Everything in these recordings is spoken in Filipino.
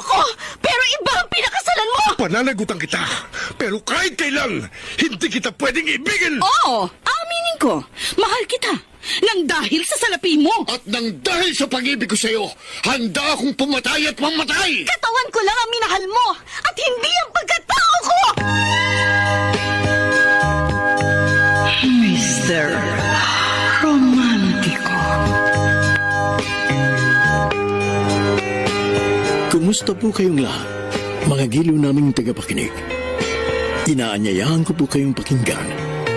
ko! Pero iba ang pinakasalan mo! Pananagutan kita, pero kahit kailan, hindi kita pwedeng ibigin! Oo, aminin ko. Mahal kita. Nang dahil sa salapi mo. At nang dahil sa pag-ibig ko sa'yo, handa akong pumatay at mamatay! Katawan ko lang ang minahal mo at hindi ang pagkatao ko! Mr. Romantico. Kumusta po kayong lahat, mga giliw naming tagapakinig? Inaanyayahan ko po kayong pakinggan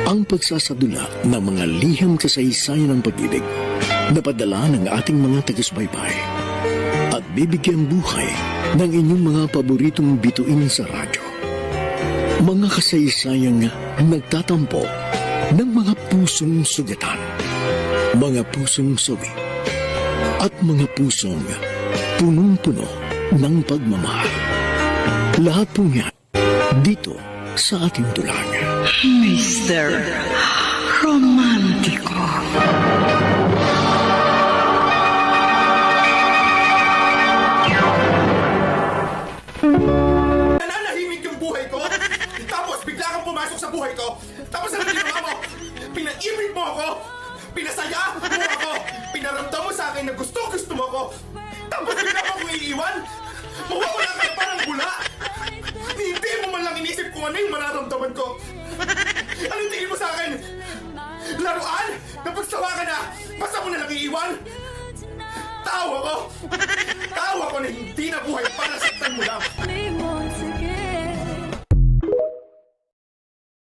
ang pagsasadula ng mga liham kasaysayan ng pag-ibig na padala ng ating mga taga-subaybay at bibigyan buhay ng inyong mga paboritong bituin sa radyo. Mga kasaysayang nagtatampo ng mga pusong sugatan, mga pusong sugi, at mga pusong punong-puno ng pagmamahal. Lahat po yan dito sa ating dulang. Mr. Romantico. Nananahimik yung buhay ko. Tapos bigla kang pumasok sa buhay ko. Tapos ano ginawa mo? Pinaibig mo ako. Pinasaya mo ako. Pinaramdam mo sa akin na gusto mo ako. Tapos bigla mo akong iiwan. Mawawala ka na parang bula. Hindi mo man lang inisip kung ano yung mararamdaman ko. Anong tingin mo sa akin? Laruan? Napagsawa ka na? Basta mo na lang iiwan? Tawa ko na hindi na buhay para saktan mo lang.